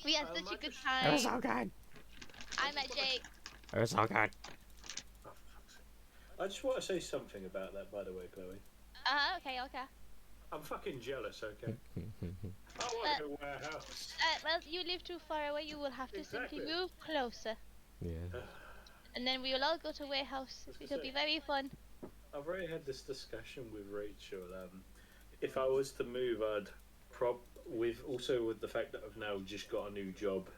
We had such a good It was so time. good. I met Jake. It was so good. Oh, for fuck's sake. I just want to say something about that, by the way, Chloe. Okay, okay. I'm fucking jealous, okay? I want a warehouse. Well, you live too far away. You will have to Exactly. simply move closer, Yeah. and then we will all go to warehouse. It'll be very fun. I've already had this discussion with Rachel. If I was to move, I'd with the fact that I've now just got a new job,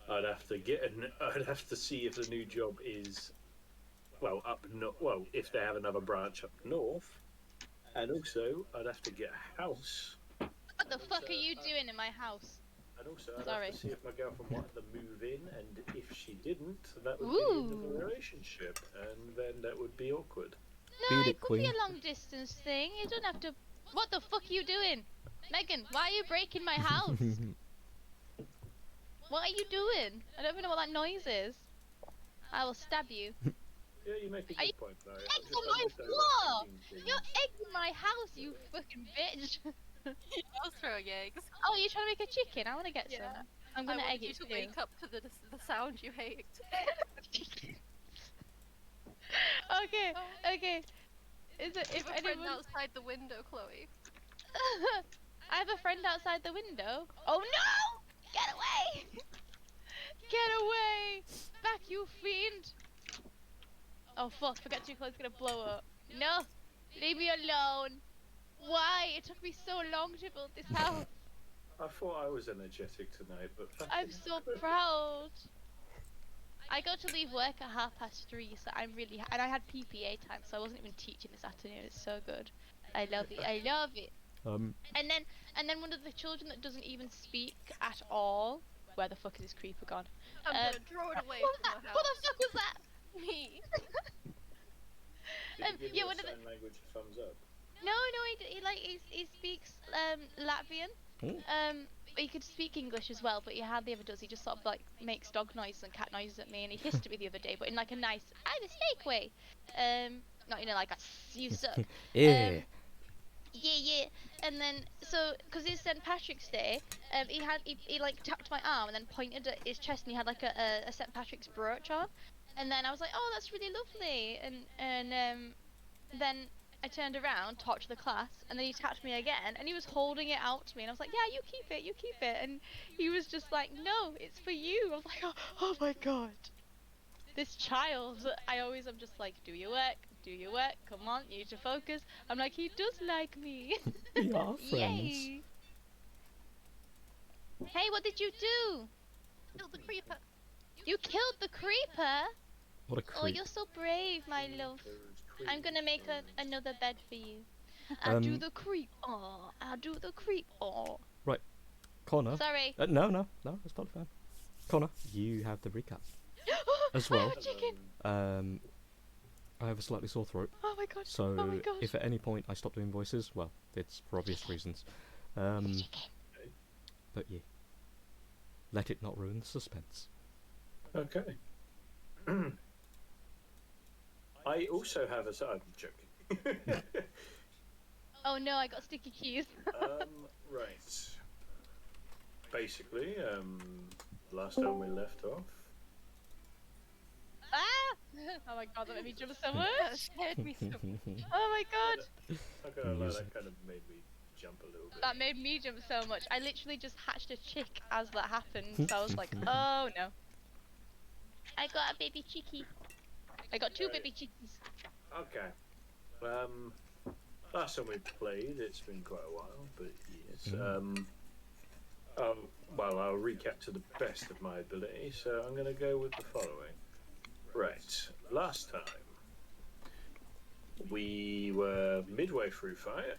I'd have to see if the new job is if they have another branch up north, and also I'd have to get a house. What the fuck are you doing in my house? And also, I'd Sorry. have to see if my girlfriend wanted to move in, and if she didn't, that would be the end of the relationship, and then that would be awkward. No, Beat it it, could be queen. a long distance thing. You don't have to. What the fuck are you doing, Megan? Why are you breaking my house? What are you doing? I don't even know what that noise is. I will stab you. Yeah, you make a Are you good point, though. egg on my floor? You're egging my house, you fucking bitch. I was throwing eggs. Oh, you're trying to make a chicken? I want to get Yeah. some. I'm gonna I egg wanted you it to too. wake up to the sound you hate. Okay, okay. Is it if I have a friend anyone? outside the window, Chloe. I have a friend outside the window. Oh no! Get away! Get away! Back, you fiend! Oh fuck! If I get too close, it's gonna blow up. No! Leave me alone! Why? It took me so long to build this house. I thought I was energetic tonight, but I'm so proud. I got to leave work at 3:30, so I'm really and I had PPA time, so I wasn't even teaching this afternoon. It's so good. I love it. I love it. And then one of the children that doesn't even speak at all. Where the fuck is this creeper gone? I'm gonna throw it away What was from that? the house. What the fuck was that? Me. Did you give yeah, your one of the sign language a thumbs up? no, he speaks Latvian. He could speak English as well, but he hardly ever does. He just sort of like makes dog noises and cat noises at me, and he hissed at me the other day, but in like a nice, I'm a snake way. Not like a you suck. Yeah. Yeah. And then so because it's St. Patrick's Day, he like tapped my arm and then pointed at his chest, and he had like a St. Patrick's brooch on, and then I was like, oh, that's really lovely, and then I turned around, talked to the class, and then he tapped me again, and he was holding it out to me, and I was like, yeah, you keep it, and he was just like, no, it's for you. I was like, oh my god, this child. I'm just like, do your work, come on, you need to focus. I'm like, he does like me. We are friends. Yay. Hey, what did you do? Kill the creeper. You killed the creeper? What a Oh, creep. you're so brave, my love. I'm gonna make another bed for you. I'll do the creep. Oh, I'll do the creep. Oh. Connor. Sorry. No, it's totally fine. Connor, you have the recap as I well. have a chicken. I have a slightly sore throat, Oh my god. so Oh my gosh. if at any point I stop doing voices, well, it's for obvious reasons. But yeah, let it not ruin the suspense. Okay. I also have a. I'm joking. Oh no, I got sticky keys. Right. Basically, last time we left off. Ah! Oh my god, that made me jump so That much. scared me so much. Oh my god. I'm gonna lie, that kind of made me jump a little bit. That made me jump so much. I literally just hatched a chick as that happened, so I was like, oh no. I got a baby chickie. I got two baby chickies. Okay. Last time we played, it's been quite a while, but yes. I'll recap to the best of my ability, so I'm gonna go with the following. Right. Last time, we were midway through fight,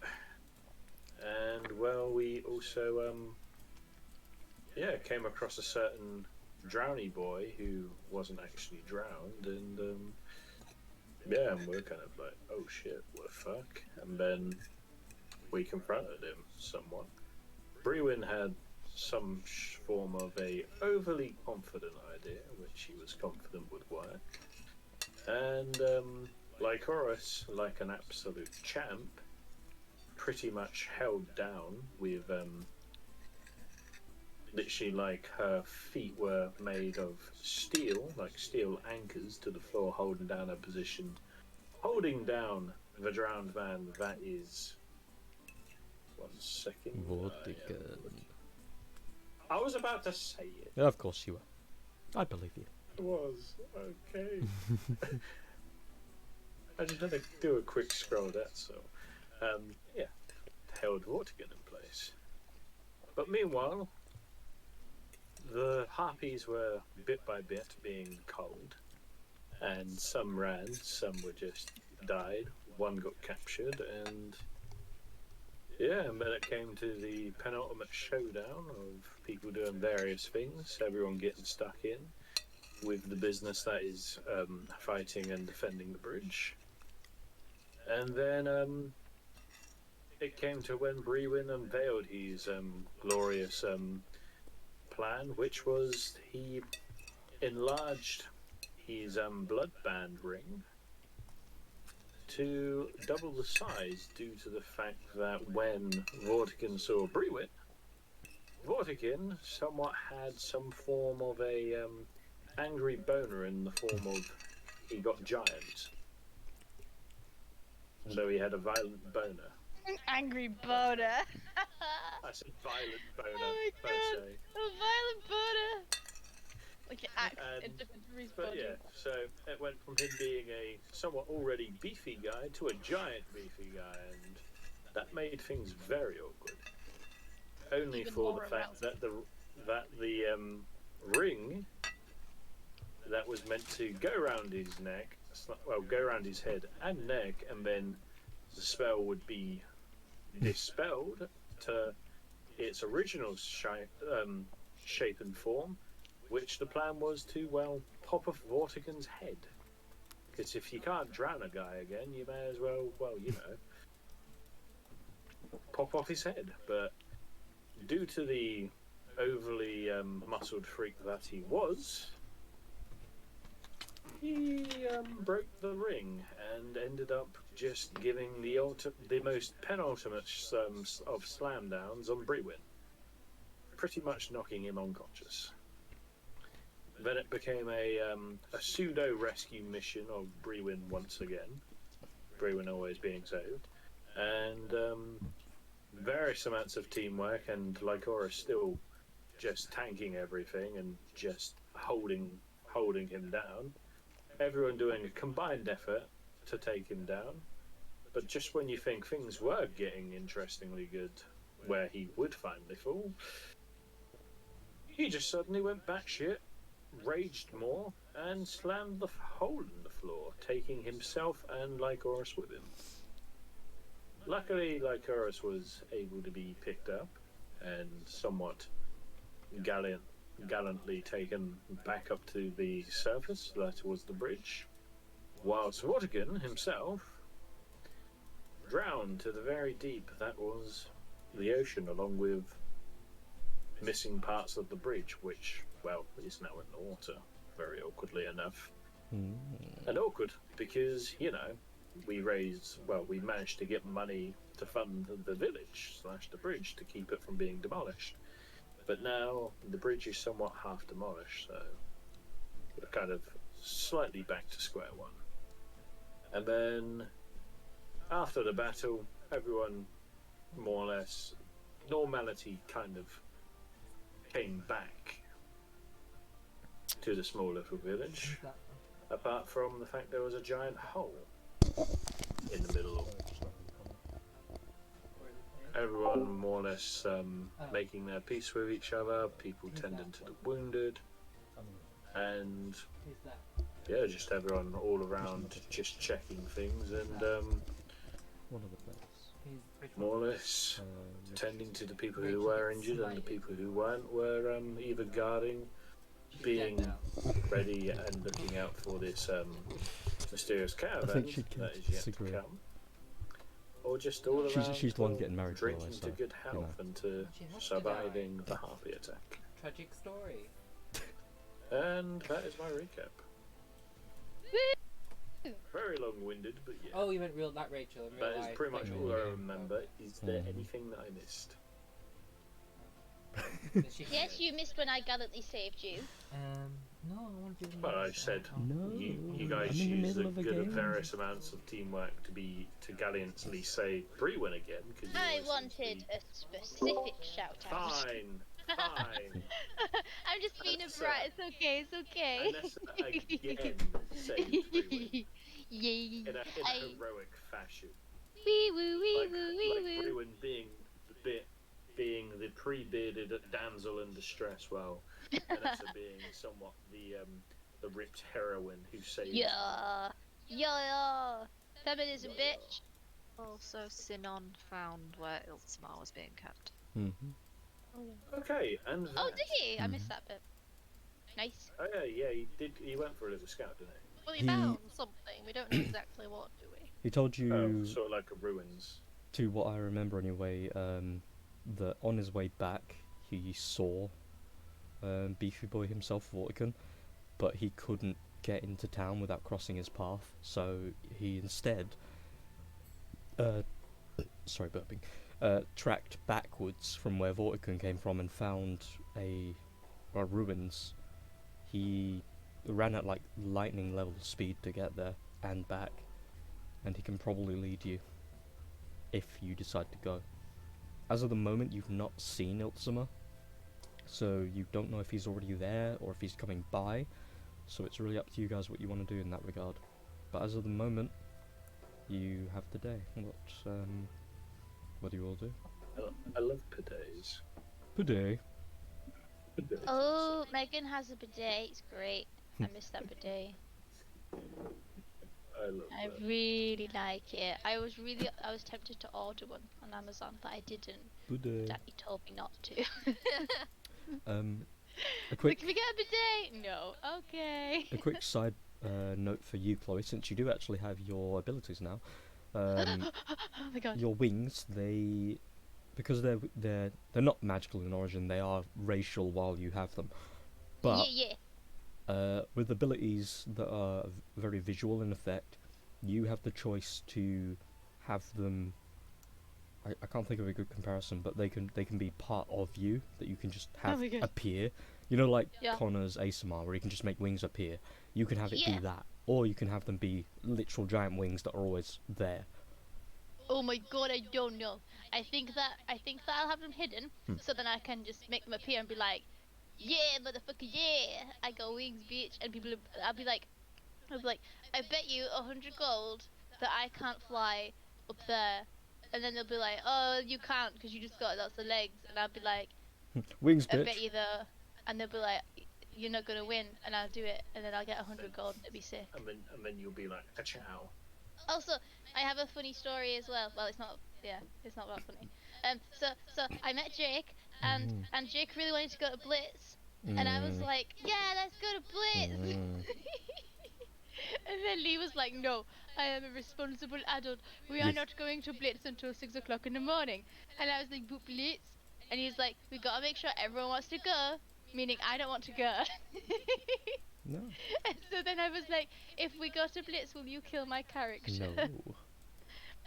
and we also came across a certain drowny boy who wasn't actually drowned, and and we're kind of like, oh shit, what the fuck? And then we confronted him somewhat. Brewin had some form of a overly confident idea, which he was confident would work. And Lycoris, like an absolute champ, pretty much held down with literally like her feet were made of steel, like steel anchors to the floor, holding down her position, holding down the drowned man. That is 1 second. Vortigan. I was about to say it. Yeah, of course you were. I believe you. It was okay. I just had to do a quick scroll. That's all. Yeah, held Vortigan in place. But meanwhile, the harpies were bit by bit being culled, and some ran, some were just died. One got captured, and yeah, and then it came to the penultimate showdown of people doing various things, everyone getting stuck in with the business that is fighting and defending the bridge. And then it came to when Brewin unveiled his glorious plan, which was he enlarged his bloodband ring to double the size due to the fact that when Vortigan saw Brewin, Vortigan somewhat had some form of a angry boner in the form of he got giant. So he had a violent boner. Angry boner. I said violent boner, Oh my per god. se. A violent boner. Like it acts in And- different degrees But body. yeah, so it went from him being a somewhat already beefy guy to a giant beefy guy, and that made things very awkward. Only Even for more the fact that the ring that was meant to go around his neck, well, go around his head and neck, and then the spell would be dispelled to its original shape and form, which the plan was to, well, pop off Vortigan's head. Because if you can't drown a guy again, you may as well, pop off his head. But due to the overly muscled freak that he was, he broke the ring and ended up just giving the most penultimate of slam downs on Brewin, pretty much knocking him unconscious. Then it became a pseudo rescue mission of Brewin once again, Brewin always being saved, and various amounts of teamwork, and Lycora still just tanking everything and just holding him down. Everyone doing a combined effort to take him down, but just when you think things were getting interestingly good, where he would finally fall, he just suddenly went batshit, raged more, and slammed the hole in the floor, taking himself and Lycoris with him. Luckily, Lycoris was able to be picked up and somewhat gallantly taken back up to the surface, that was the bridge, whilst Vortigan himself drowned to the very deep, that was the ocean, along with missing parts of the bridge, which, well, is now in the water, very awkwardly enough. And awkward because, we managed to get money to fund the village / the bridge to keep it from being demolished. But now the bridge is somewhat half demolished, so we're kind of slightly back to square one. And then after the battle, everyone more or less, normality kind of came back to the small little village, apart from the fact there was a giant hole in the middle of everyone more or less making their peace with each other, people tending to the wounded, and yeah, just everyone all around just checking things and One of the players. more or less tending to the people who were injured, and the people who weren't were either guarding, being ready and looking out for this mysterious caravan she can that is yet disagree. to come, or just all around She's the one getting married, by the way, drinking so, to good you know. health and to She has to surviving the harpy attack. Tragic story. And that is my recap. Very long-winded, but yeah. Oh, you meant not Rachel. In real That is life, pretty much like all I Rachel. remember. Is there Mhm. anything that I missed? Yes, you missed when I gallantly saved you. No, I want to do. Well, I said No, you I'm guys in the use middle the of a good game. various amounts of teamwork to gallantly say Brewin again because I wanted a specific shout out. Fine, fine. I'm just being a Anessa. brat. It's okay. It's okay. Anessa again saved Brewin Yay! in a I heroic fashion. wee woo wee Like woo wee like woo. Brewin being the pre-bearded damsel in distress, while Anessa being somewhat the ripped heroine who saved. Yeah, yeah. Feminism, bitch. Also, Sinon found where Iltzimar was being kept. Okay, and Oh, that- did he? I missed that bit. Nice. Oh yeah, he did. He went for a little scout, didn't he? Well, He- he found something. We don't know exactly what, do we? He told you, Oh, sort of like a ruins. to what I remember anyway, that on his way back he saw Beefy Boy himself, Vortican, but he couldn't get into town without crossing his path, so he instead, sorry, burping, tracked backwards from where Vortican came from and found a ruins. He ran at like lightning level speed to get there and back, and he can probably lead you if you decide to go. As of the moment, you've not seen Iltzimar, so you don't know if he's already there or if he's coming by, so it's really up to you guys what you want to do in that regard. But as of the moment, you have the day. What do you all do? I love bidets. Today. Bidets. Oh, Megan has a bidet. It's great. I miss that bidet. I love I that. really like it. I was tempted to order one on Amazon, but I didn't. Today. Daddy told me not to. A Like, quick can we get a bidet? No. Okay. a quick side note for you, Chloe, since you do actually have your abilities now. Oh my god. Your wings, because they're not magical in origin, they are racial while you have them. But Yeah. with abilities that are very visual in effect, you have the choice to have them. I can't think of a good comparison, but they can be part of you that you can just have my God. appear. You know, like Yeah. Connor's ASMR, where you can just make wings appear. You can have it Yeah. be that, or you can have them be literal giant wings that are always there. Oh my god, I don't know. I think that I'll have them hidden, so then I can just make them appear and be like, yeah, motherfucker, yeah, I got wings, bitch, and I'll be like, I bet you 100 gold that I can't fly up there, and then they'll be like, oh, you can't because you just got lots of legs, and I'll be like, Wings, I bitch. bet you though, and they'll be like, you're not gonna win, and I'll do it, and then I'll get 100 gold, and it'll be sick. And then you'll be like, ka-chow. Also, I have a funny story as well. Well, it's not that funny. So I met Jake, and Jake really wanted to go to Blitz, and I was like, yeah, let's go to Blitz. And then Lee was like, no, I am a responsible adult. We are Yes. not going to Blitz until 6 o'clock in the morning. And I was like, but Blitz? And he's like, we gotta make sure everyone wants to go, meaning I don't want to go. No. And so then I was like, if we go to Blitz, will you kill my character? No.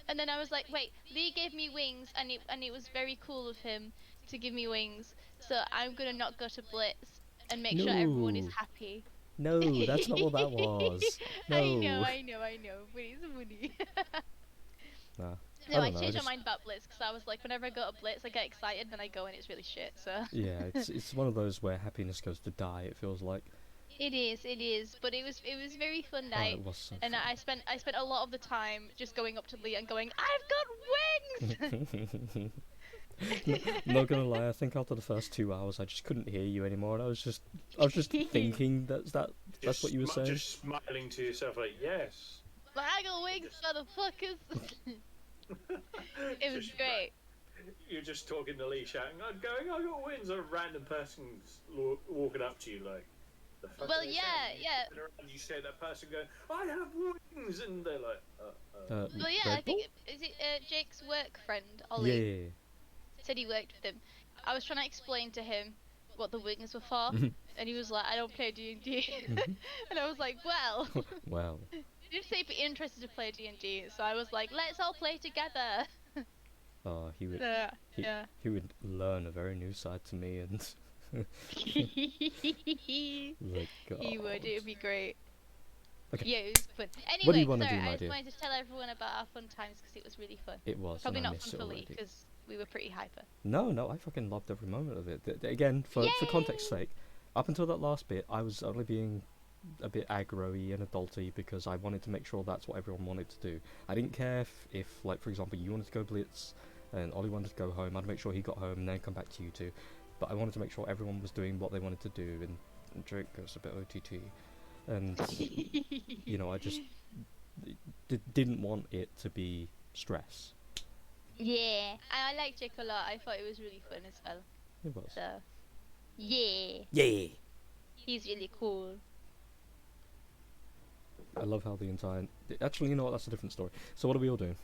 And then I was like, wait, Lee gave me wings, and it was very cool of him to give me wings. So I'm gonna not go to Blitz and make sure everyone is No. happy. No, that's not what that was. No. I know, but it's funny. Nah. No, I don't know, changed just- my mind about Blitz because I was like, whenever I go to Blitz, I get excited, then I go and it's really shit. So Yeah, it's one of those where happiness goes to die. It feels like. it is, but it was very fun Oh, night. it was so And I spent a lot of the time just going up to Lee and going, I've got wings. Not gonna lie, I think after the first 2 hours, I just couldn't hear you anymore. And I was just thinking that's what you were saying. Just smiling to yourself like, yes. But I got wings, motherfuckers. It was Just- great. You're just talking to Lee, shouting, I'm going, I got wins. A random person's walking up to you like, the fuck Well, are they yeah, saying? yeah. And you say that person going, I have wings, and they're like, Well, yeah, I Red think Bull? is it Jake's work friend Ollie Yeah. said he worked with him. I was trying to explain to him what the wings were for, Mhm. and he was like, I don't play D&D. And I was like, well, Well. you did say be interested to play D&D, so I was like, let's all play together. He would Yeah. he, Yeah. he would learn a very new side to me, and He like would. It would be great. Okay. Yeah, it was fun. What do you Anyway, want to sorry, do, I my just dear? wanted to tell everyone about our fun times because it was really fun. It was, Probably and I not miss fun it fully already. because we were pretty hyper. No, I fucking loved every moment of it. Again, for context's Yay! sake, up until that last bit, I was only being a bit aggro-y and adulty because I wanted to make sure that's what everyone wanted to do. I didn't care if like, for example, you wanted to go blitz and Ollie wanted to go home. I'd make sure he got home and then come back to you two. But I wanted to make sure everyone was doing what they wanted to do, and Drake goes a bit OTT. And, you know, I just didn't want it to be stress. Yeah, and I liked Jake a lot. I thought it was really fun as well. It was. So, yeah, Yeah! he's really cool. I love how the entire... Actually, you know what, that's a different story. So what are we all doing?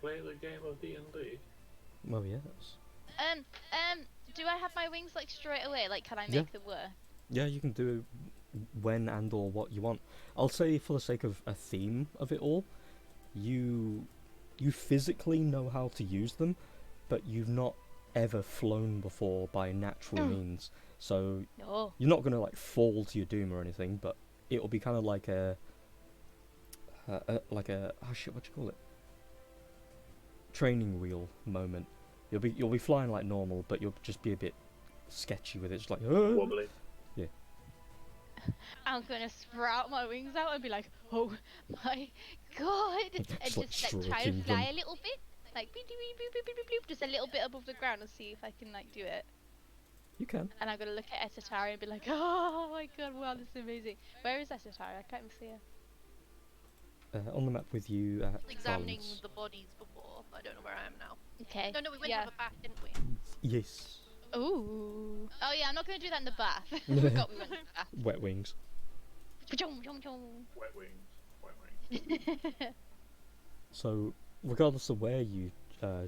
Play the game of D&D. Well, yes. Do I have my wings like straight away? Like, can I Yeah. make them work? Yeah, you can do when and or what you want. I'll say, for the sake of a theme of it all, you physically know how to use them, but you've not ever flown before by natural means. So No. you're not gonna like fall to your doom or anything, but it'll be kind of like a oh shit, what do you call it? Training wheel moment. You'll be flying like normal, but you'll just be a bit sketchy with it, just like Wobbly. I'm gonna sprout my wings out and be like, oh my god, and Just, like, just like try stroking and fly them. a little bit, like beep, beep, beep, beep, beep, beep, beep, just a little bit above the ground and see if I can like do it. You can. And I'm gonna look at Esatari and be like, oh my god, wow, this is amazing. Where is Esatari? I can't even see her. On the map with you at Examining Garland's. the bodies before. I don't know where I am now. Okay. No, we went yeah. to have a bath, didn't we? Yes. Ooh. Oh yeah, I'm not gonna do that in the bath. I forgot we went to the bath. Wet wings. Chong, chong, chong. Wet wings. Wet wings. So, regardless of where you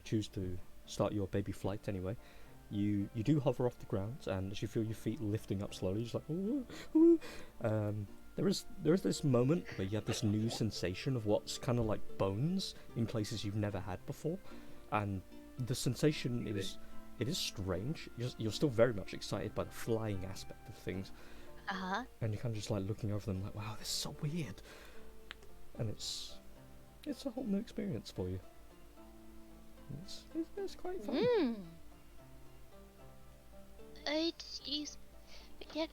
choose to start your baby flight anyway, you do hover off the ground, and as you feel your feet lifting up slowly, just like ooh, ooh, there is this moment where you have this new sensation of what's kind of like bones in places you've never had before, and the sensation is strange. You're still very much excited by the flying aspect of things, and you're kind of just like looking over them like, wow, this is so weird, and it's a whole new experience for you. It's quite fun. Mmm. Excuse again.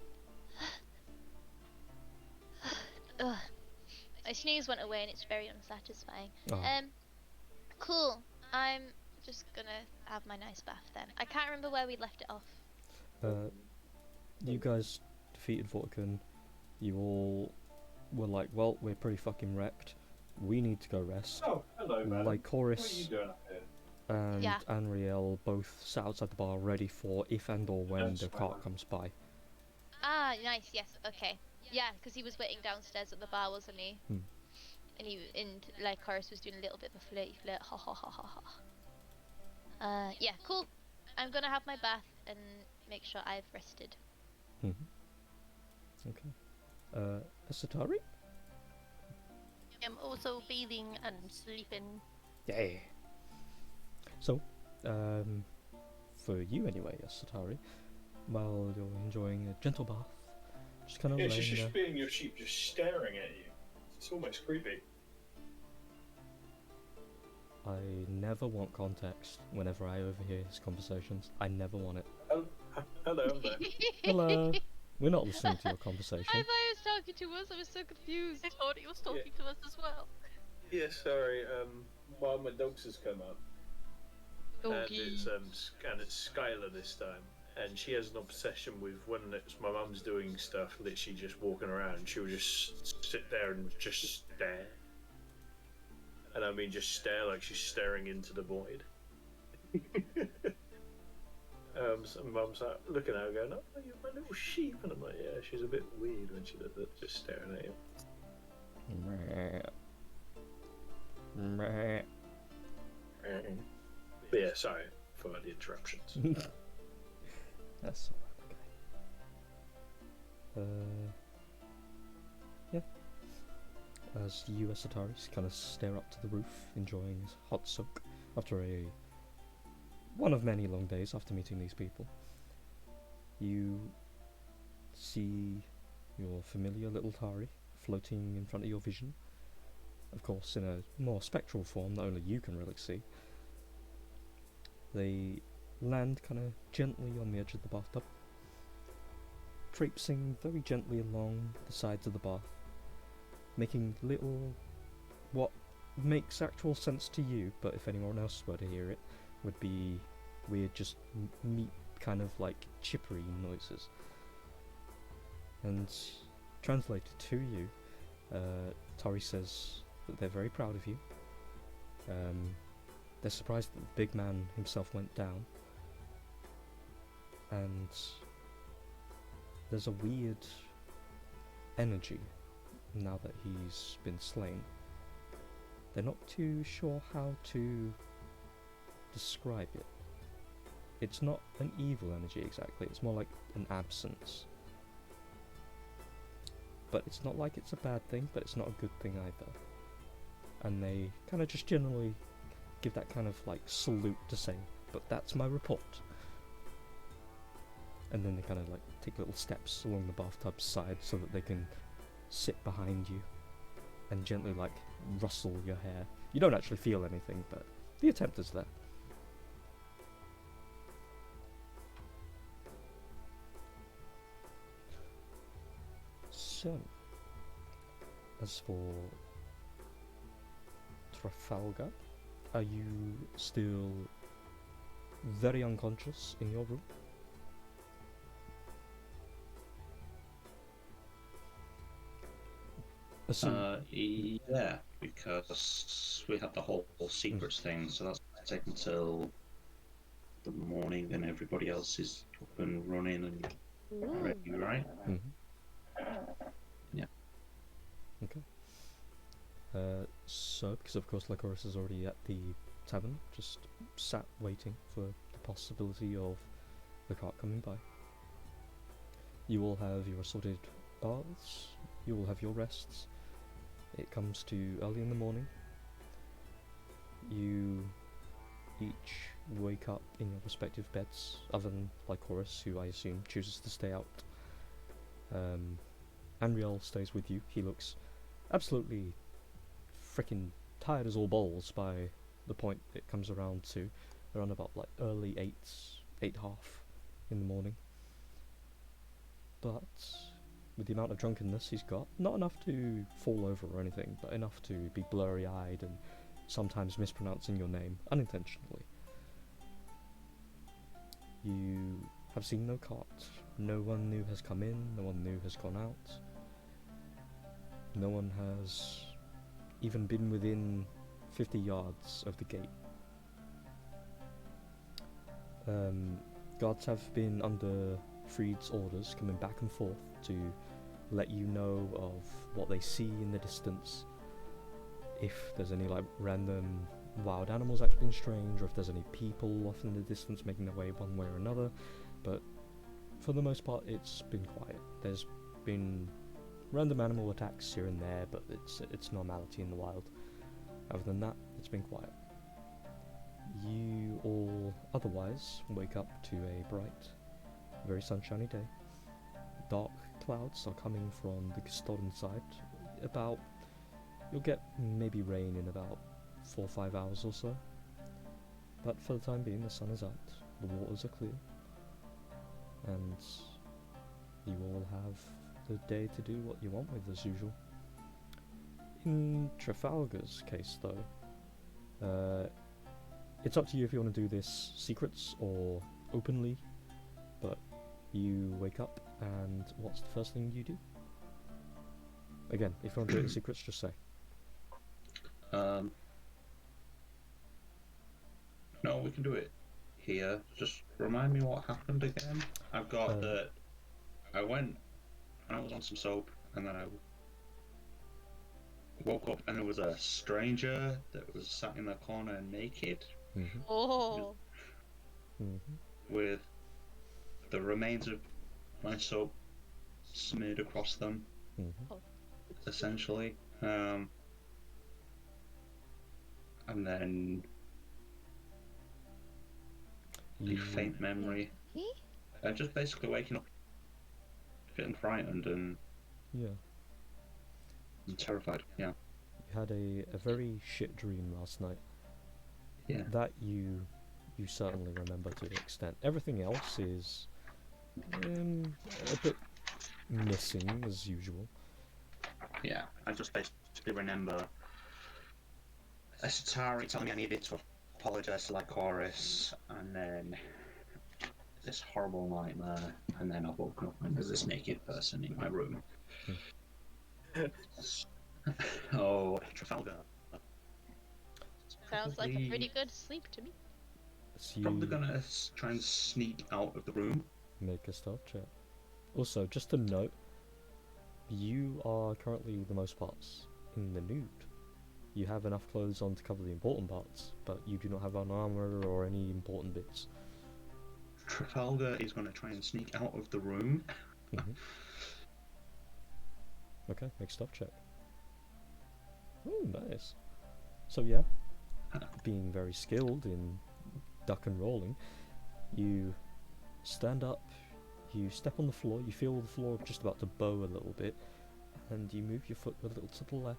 Ugh. My sneeze went away and it's very unsatisfying. Oh. Cool. I'm just gonna have my nice bath then. I can't remember where we left it off. You guys defeated Vortican. You all were like, well, we're pretty fucking wrecked. We need to go rest. Oh, hello, man. What are you Lycoris doing up here? and Yeah. Anriel both sat outside the bar ready for if and or when That's the fine. cart comes by. Ah, nice. Yes. Okay. Yeah, because he was waiting downstairs at the bar, wasn't he? Hmm. And like Horace was doing a little bit of a flirty flirt. Ha ha ha ha ha. Yeah, cool. I'm gonna have my bath and make sure I've rested. Okay. Asatari? I'm also bathing and sleeping. Yeah. So, for you anyway, Asatari, while you're enjoying a gentle bath, just kind of Yeah, laying she's there. just being your sheep, just staring at you. It's almost creepy. I never want context whenever I overhear his conversations. I never want it. Oh, hello, I'm there. Hello. We're not listening to your I conversation. thought he was talking to us. I was so confused. I thought he was talking to us as well. Yeah, sorry. One of my dogs has come up, and Doggy. it's Skylar this time, and she has an obsession with when it's my mum's doing stuff, literally just walking around. She'll just sit there and just stare, and I mean just stare like she's staring into the void. So mum's like looking at her, going, "Oh, you're my little sheep," and I'm like, "Yeah, she's a bit weird when she does that, just staring at you." Meh. But yeah, sorry for the interruptions. That's alright, okay. As you as Ataris kind of stare up to the roof, enjoying a hot soak after one of many long days after meeting these people, you see your familiar little Tari floating in front of your vision. Of course, in a more spectral form that only you can really see. They land kind of gently on the edge of the bathtub, traipsing very gently along the sides of the bath, making little, what makes actual sense to you, but if anyone else were to hear it, would be weird, just meat kind of like chippery noises. And translated to you, Tari says that they're very proud of you. They're surprised that the big man himself went down, and there's a weird energy now that he's been slain. They're not too sure how to describe it. It's not an evil energy exactly, it's more like an absence. But it's not like it's a bad thing, but it's not a good thing either. And they kind of just generally give that kind of like salute to say, but that's my report. And then they kind of like take little steps along the bathtub side so that they can sit behind you and gently like rustle your hair. You don't actually feel anything, but the attempt is there. So, as for Trafalgar, are you still very unconscious in your room? Yeah, because we had the whole secrets thing, so that's going to take until the morning, and everybody else is up and running and ready, right? Yeah. Okay. So, because of course Lycoris is already at the tavern, just sat waiting for the possibility of the cart coming by. You will have your assorted baths, you will have your rests. It comes to early in the morning. You each wake up in your respective beds, other than Lycoris, who I assume chooses to stay out. Anriel stays with you. He looks absolutely freaking tired as all balls by the point it comes around to around about like early 8:30 in the morning. But with the amount of drunkenness he's got, not enough to fall over or anything, but enough to be blurry-eyed and sometimes mispronouncing your name unintentionally. You have seen no cart. No one new has come in, no one new has gone out. No one has even been within 50 yards of the gate. Guards have been under Freed's orders, coming back and forth to let you know of what they see in the distance, if there's any like random wild animals acting strange, or if there's any people off in the distance making their way one way or another. But for the most part it's been quiet. There's been random animal attacks here and there, but it's normality in the wild. Other than that, it's been quiet. You all otherwise wake up to a bright, very sunshiny day. Dark clouds are coming from the Gustodon side. You'll get maybe rain in about 4 or 5 hours or so. But for the time being, the sun is out, the waters are clear, and you all have the day to do what you want with as usual. In Trafalgar's case though, it's up to you if you want to do this secrets or openly, but you wake up and what's the first thing you do? Again, if you want to do it in secrets, just say. No, we can do it here. Just remind me what happened again. I've got that. I went and I was on some soap, and then I woke up and there was a stranger that was sat in the corner naked. Mm-hmm. Oh. With the remains of my soap smeared across them. Mm-hmm. Oh. essentially. And then a You, faint memory. Just basically waking up, getting frightened and yeah, terrified. Yeah. you had a very shit dream last night. Yeah. That you certainly remember to an extent. Everything else is a bit missing as usual. Yeah. I just basically remember Asatari telling me I needed to apologise to Lycoris, and then this horrible nightmare, and then I've woken up and there's this naked person in my room. Oh, Trafalgar. Sounds like a pretty good sleep to me. So Probably you gonna try and sneak out of the room. make a stealth check. Also, just a note, you are currently, the most parts, in the nude. You have enough clothes on to cover the important parts, but you do not have on armor or any important bits. Trafalgar is gonna try and sneak out of the room. Okay, make stealth check. Oh, nice. So yeah, being very skilled in duck and rolling, you stand up, you step on the floor, you feel the floor just about to bow a little bit, and you move your foot a little to the left,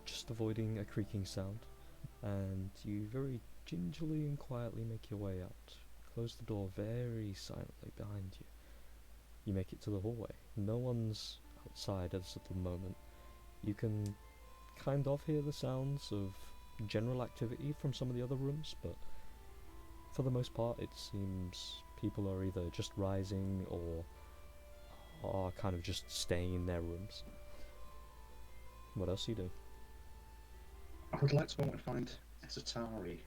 just avoiding a creaking sound, and you very gingerly and quietly make your way out. Close the door very silently behind you. You make it to the hallway. No one's outside as at the moment. You can kind of hear the sounds of general activity from some of the other rooms, but for the most part it seems people are either just rising or are kind of just staying in their rooms. What else do you do? I would like to go and find Asatari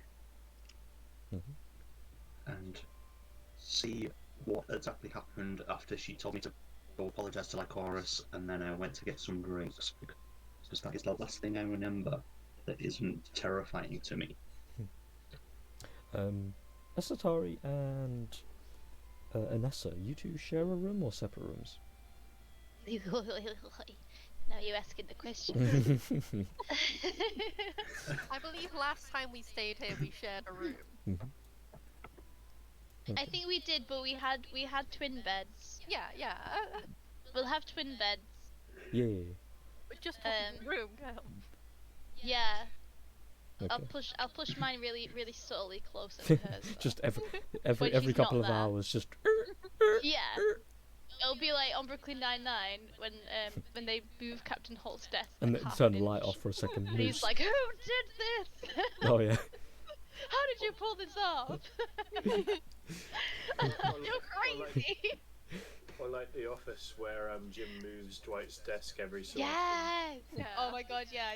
Mhm. and see what exactly happened after she told me to go apologise to Lycoris, and then I went to get some drinks, because that is the last thing I remember that isn't terrifying to me. Asatari and Anessa, you two share a room or separate rooms? Now you're asking the question. I believe last time we stayed here, we shared a room. I think we did, but we had twin beds. Yeah, yeah. We'll have twin beds. Yeah. But just talking room, girl. Yeah. Okay. I'll push mine really subtly closer to hers. Just When every she's couple not of there. hours, just. Yeah. It'll be like on Brooklyn Nine-Nine when they move Captain Holt's desk. And like then half turn an the light inch. off for a second. And he's like, "Who did this? Oh yeah. How did you pull this off? You're crazy." Or like The Office, where Jim moves Dwight's desk every so often. Yes. Yeah. Oh my god. Yeah.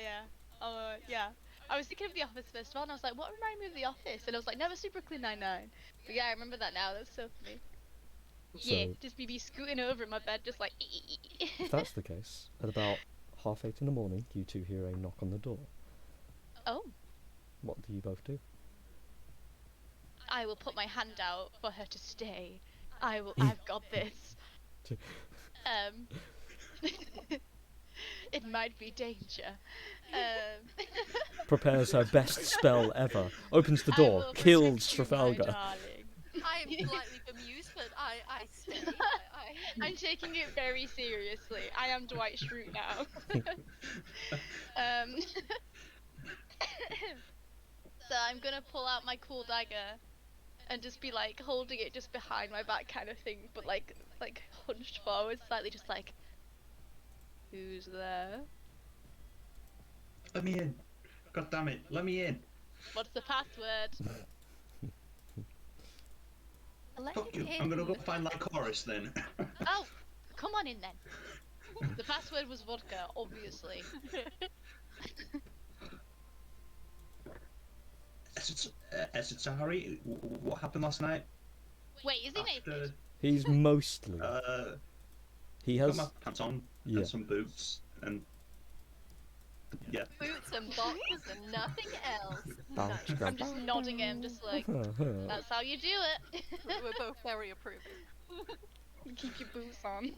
Yeah. I was thinking of The Office first of all, and I was like, "What reminded me of The Office?" And I was like, "Never see Brooklyn Nine-Nine." But yeah, I remember that now. That's so funny. Yeah, So just me scooting over in my bed, just like. if that's the case, at about 8:30 in the morning, you two hear a knock on the door. Oh. What do you both do? I will put my hand out for her to stay. I've got this. It might be danger. Prepares her best spell ever. Opens the I door. will Kills protect you, my Trafalgar. darling. I am slightly bemused, but I stay. I'm taking it very seriously. I am Dwight Schrute now. So I'm gonna pull out my cool dagger and just be like holding it just behind my back kind of thing, but like hunched forward slightly, just like, who's there? Let me in. God damn it, let me in. What's the password? Let Fuck him you. in. I'm gonna go find Lycoris then. Oh, come on in then. The password was vodka, obviously. Asatari, what happened last night? Wait, is he naked? He's mostly. He Got has. my pants on Yeah. and some boots and yeah. Boots and boxes and nothing else. Bounce, Nice. I'm just nodding him, just like, that's how you do it. We're both very approving. Keep your boots on.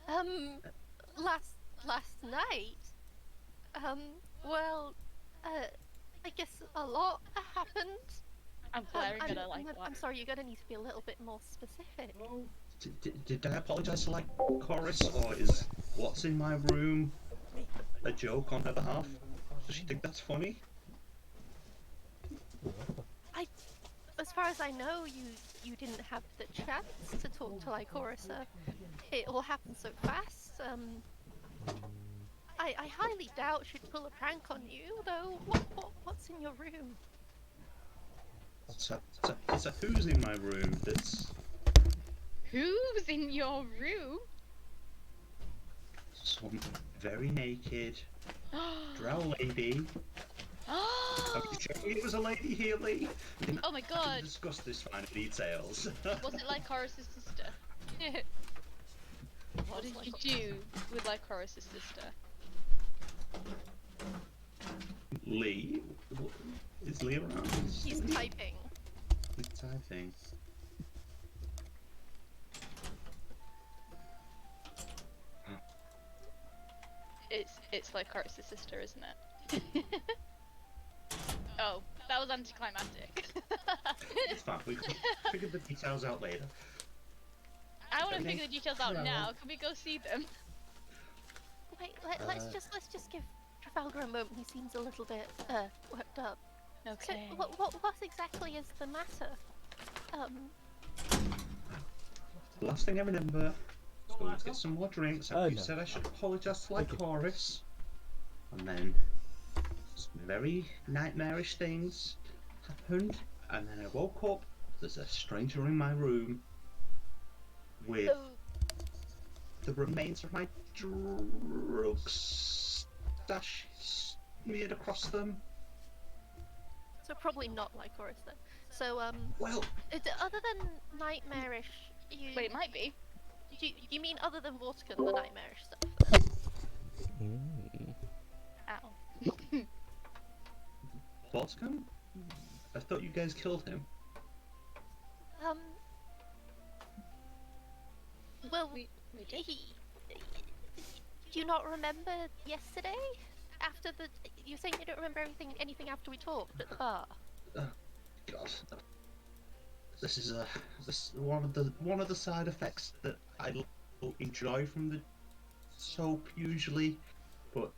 Um, last night. Um, well, I guess a lot happened. I'm glaring at her like, what? I'm sorry, you're gonna need to be a little bit more specific. Did I apologise to like Chorus, or is what's in my room a joke on her behalf? Does she think that's funny? As far as I know, you didn't have the chance to talk to Lycorisa. It all happened so fast. I highly doubt she'd pull a prank on you, though. What's in your room? It's a who's in my room that's Who's in your room? some very naked drow lady. Are you sure it was a lady here, Lee? Oh my To god. discuss this fine details. Was it like Horus's sister? What did you do with like Horus's sister? Lee? Is Lee around? He's typing. He's typing. It's like Horus's sister, isn't it? Oh, that was anticlimactic. It's fine, we can figure the details out later. I want to Okay. figure the details out Yeah. now. Can we go see them? Wait, let's just give Trafalgar a moment. He seems a little bit worked up. Okay. So, what exactly is the matter? The last thing I remember, so let's get some more drinks. Oh, You no. said I should apologise to like Thank you. Chorus, and then some very nightmarish things happened, and then I woke up. There's a stranger in my room with So, the remains of my drugs stash smeared across them. so probably not Lycoris then. So, Well, other than nightmarish, Wait, it might be. you mean other than Vortican, the nightmarish stuff? Mm. Ow. Boscom? I thought you guys killed him. Well, We did. do you not remember yesterday? After the, you're saying you don't remember anything after we talked at the bar. God, this is one of the side effects that I enjoy from the soap usually, but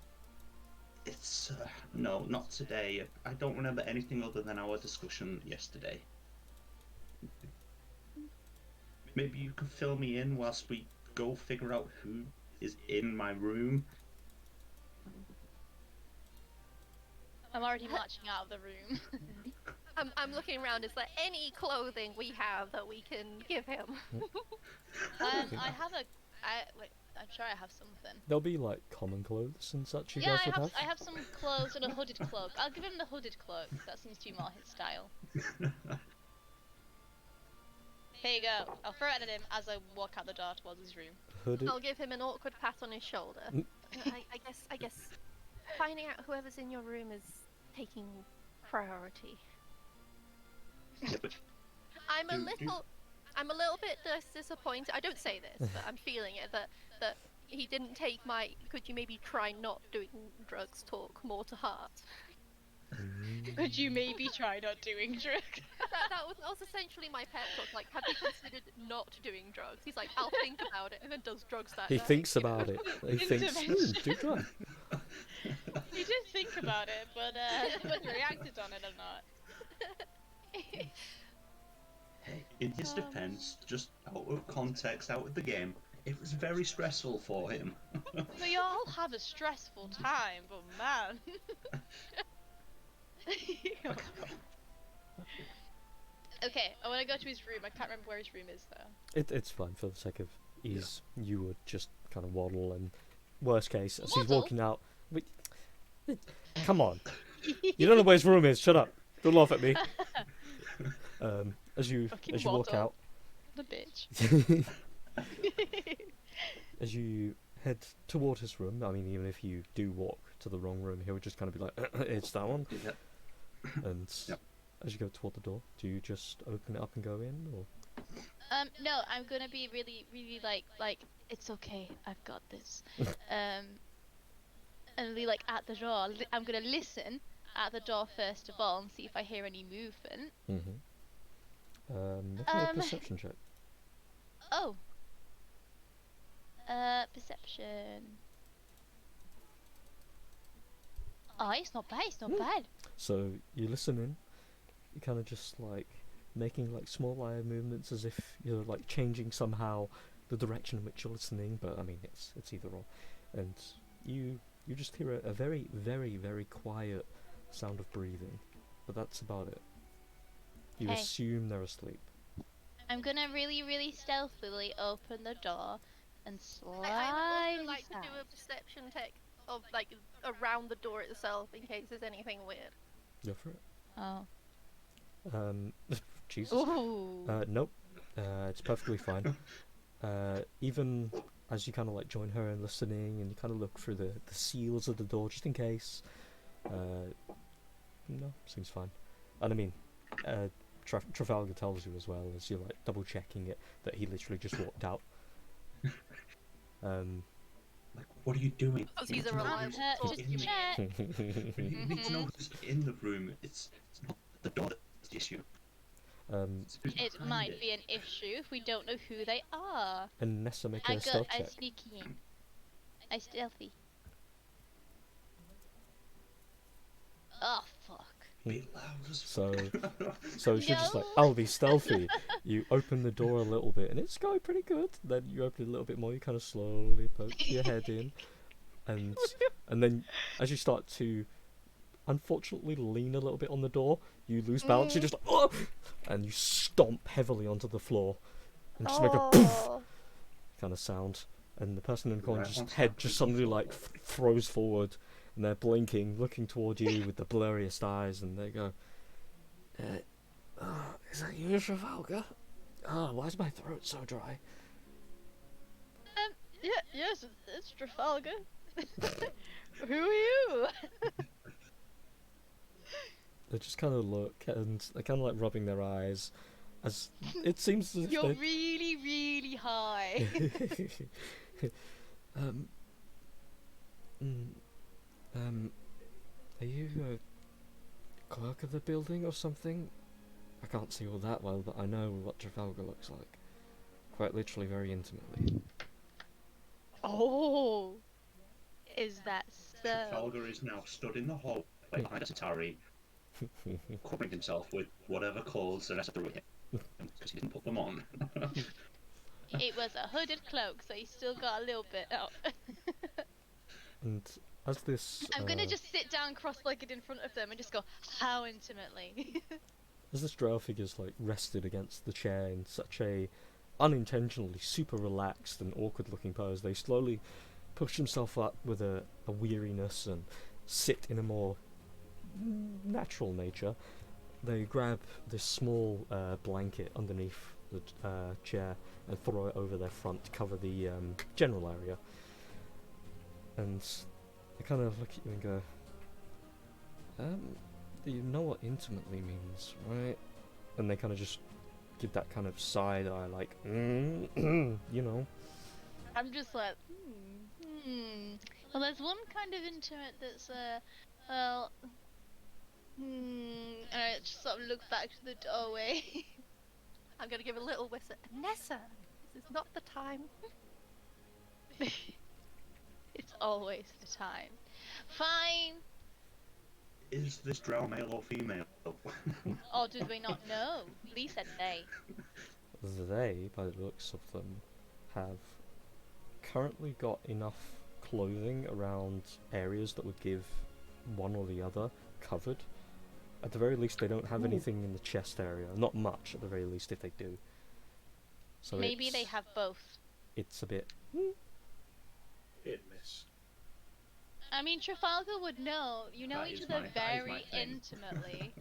it's no, not today. I don't remember anything other than our discussion yesterday. Maybe you can fill me in whilst we go figure out who is in my room. I'm already marching out of the room. I'm looking around. Is there any clothing we have that we can give him? I have a. Wait, I'm sure I have something. There'll be like common clothes and such you Yeah, guys would have. I have some clothes and a hooded cloak. I'll give him the hooded cloak. That seems to be more his style. Here you go. I'll throw it at him as I walk out the door towards his room. Hooded. I'll give him an awkward pat on his shoulder. Mm. I guess finding out whoever's in your room is taking priority. Yeah, but I'm a Do- little bit disappointed. I don't say this, but I'm feeling it that he didn't take my "could you maybe try not doing drugs" talk more to heart. Could you maybe try not doing drugs? that was essentially my pep talk. Like, have you considered not doing drugs? He's like, I'll think about it, and then does drugs that He night, thinks you know? about it. He thinks, do drugs. He did think about it, but whether he acted on it or not. hey, in his defense, just out of context, out of the game, it was very stressful for him. We all have a stressful time, but man. Okay, I want to go to his room. I can't remember where his room is though. It's fine for the sake of ease. You would just kind of waddle, and worst case, as he's Waddle? walking out. Wait, come on, you don't know where his room is. Shut up! Don't laugh at me. As you Fucking walk waddle. out, The bitch. as you head toward his room. I mean, even if you do walk to the wrong room, he would just kind of be like, "It's that one." Yeah. And Yep. as you go toward the door, do you just open it up and go in, or? No, I'm gonna be really, really like It's okay. I've got this. And be like at the door. I'm gonna listen at the door first of all and see if I hear any movement. Make a perception check. Oh. Perception. Oh, it's not bad. It's not bad. So you're listening. You're kind of just like making like small eye movements as if you're like changing somehow the direction in which you're listening. But I mean, it's either or, and you just hear a very very very quiet sound of breathing, but that's about it. You Okay. assume they're asleep. I'm gonna really, really stealthily open the door and slide I would also like inside. to do a perception check of like around the door itself in case there's anything weird. Go for it. Oh. Jesus. Ooh. Nope. It's perfectly fine. Even as you kind of like join her in listening, and you kind of look through the seals of the door just in case. No, seems fine. And I mean, Trafalgar tells you as well as you're like double checking it that he literally just walked out. Like, what are you doing? Because You he's need a to know reliable who's Just in the- check. You need to know who's in the room. It's not the door that's the issue. It's who's It behind might it. be an issue if we don't know who they are. And Nessa, make I a stealth I check. sneaky in. I stealthy. Oh fuck. Be loud as So fuck. So she's just like, No. I'll be stealthy. You open the door a little bit, and it's going pretty good. Then you open it a little bit more. You kind of slowly poke your head in, and then as you start to, unfortunately, lean a little bit on the door, you lose balance. You're just like, oh, and you stomp heavily onto the floor, and just make a poof kind of sound. And the person in the corner, Right, just once head that just comes suddenly forward. like throws forward, and they're blinking, looking toward you with the blurriest eyes, and they go, is that you, Trafalgar? Oh, why is my throat so dry? Yeah, yes, it's Trafalgar. Who are you? They just kind of look, and they're kind of like rubbing their eyes, as it seems as if You're they... really, really high. um, are you a clerk of the building or something? I can't see all that well, but I know what Trafalgar looks like. Quite literally, very intimately. Oh, is that so? Trafalgar is now stood in the hallway behind a Atari, covering himself with whatever clothes the rest threw at him because he didn't put them on. It was a hooded cloak, so he's still got a little bit out. And as this... I'm gonna just sit down cross-legged in front of them and just go, how intimately? As this drow figure's like rested against the chair in such a unintentionally super relaxed and awkward looking pose, they slowly push themselves up with a weariness and sit in a more natural nature. They grab this small blanket underneath the chair and throw it over their front to cover the general area. And they kind of look at you and go, you know what intimately means, right? And they kind of just give that kind of side eye, like, you know. I'm just like, Well, there's one kind of intimate that's, well, And I just sort of look back to the doorway. I'm gonna give a little whistle. Nessa, this is not the time. It's always the time. Fine. Is this drow male or female? Or did we not know? Lee said they. They, by the looks of them, have currently got enough clothing around areas that would give one or the other covered. At the very least, they don't have anything in the chest area. Not much, at the very least, if they do. So Maybe they have both. It's a bit... Hit miss. I mean, Trafalgar would know. You know That each is other my very thing. intimately.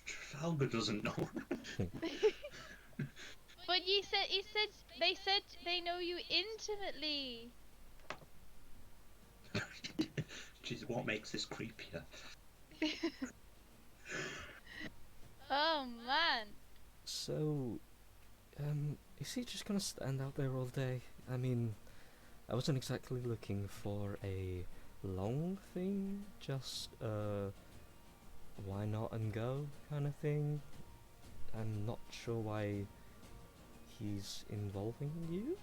Trafalgar doesn't know. But they said they know you intimately. Which is what makes this creepier. Oh man. So, Is he just gonna stand out there all day? I mean, I wasn't exactly looking for a long thing, just why not and go kind of thing. I'm not sure why he's involving you.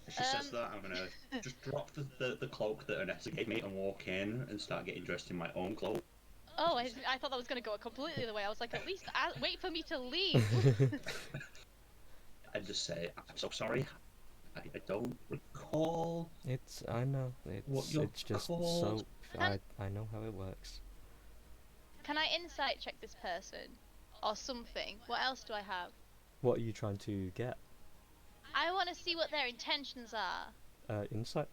If she says that, I'm gonna just drop the cloak that Anessa gave me and walk in and start getting dressed in my own clothes. Oh, I thought that was gonna go completely the way. I was like, at least wait for me to leave. And just say, I'm so sorry. I don't recall I know, what you're it's just called. so, I know how it works. Can I insight check this person? Or something? What else do I have? What are you trying to get? I want to see what their intentions are. Insight?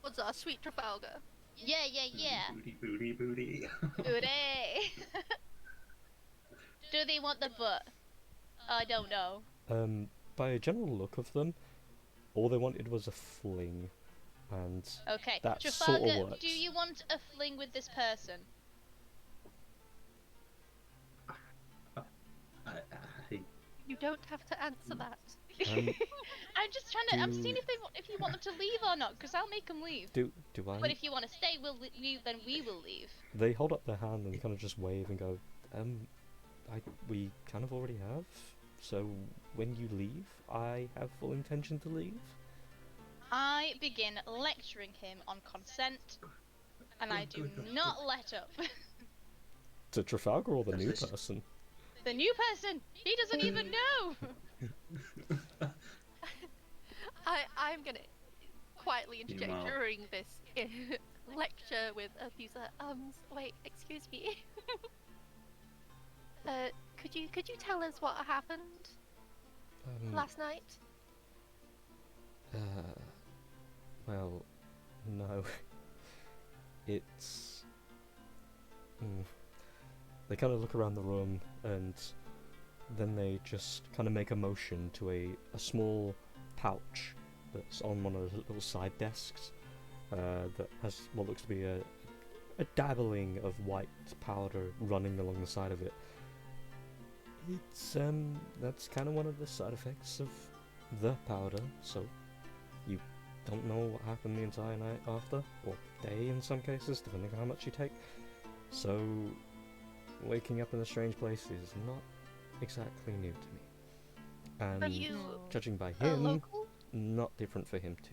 What's our sweet Trafalgar? Yeah. Booty. Hooray! Do they want the butt? I don't know. By a general look of them, all they wanted was a fling, and Okay, that Trafalgar, sort of works. do you want a fling with this person? You don't have to answer that. I'm just trying to. I'm seeing if you want them to leave or not, because I'll make them leave. Do I? But if you want to stay, then we will leave. They hold up their hand and kind of just wave and go, we kind of already have. So when you leave, I have full intention to leave. I begin lecturing him on consent, and I do not let up. To Trafalgar or the new person? The new person! He doesn't even know! I'm gonna quietly interject Meanwhile- during this lecture with a few wait, excuse me. Could you tell us what happened last night? Well, no. It's... They kind of look around the room and then they just kind of make a motion to a small pouch that's on one of the little side desks that has what looks to be a dabbling of white powder running along the side of it. It's that's kind of one of the side effects of the powder, so you don't know what happened the entire night after, or day in some cases, depending on how much you take. So waking up in a strange place is not exactly new to me. And Are you judging by a him, local? not different for him too.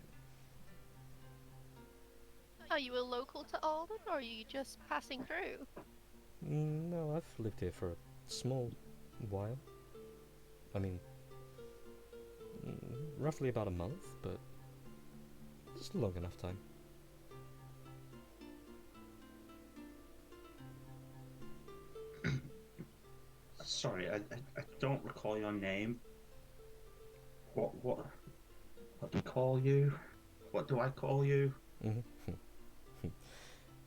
Are you a local to Alden, or are you just passing through? No, I've lived here for a small while. I mean, roughly about a month, but it's long enough time. Sorry, I don't recall your name. What do we call you? What do I call you?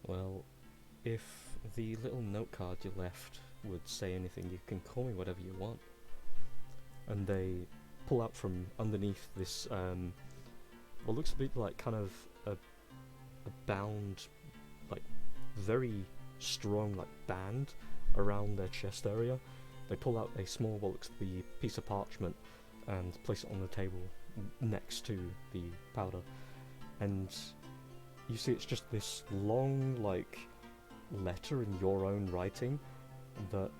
Well, if the little note card you left would say anything, you can call me whatever you want. And they pull out from underneath this, what looks to be like kind of a bound, like very strong like band around their chest area. They pull out a small, what looks to be a piece of parchment and place it on the table next to the powder. And you see it's just this long, like, letter in your own writing that,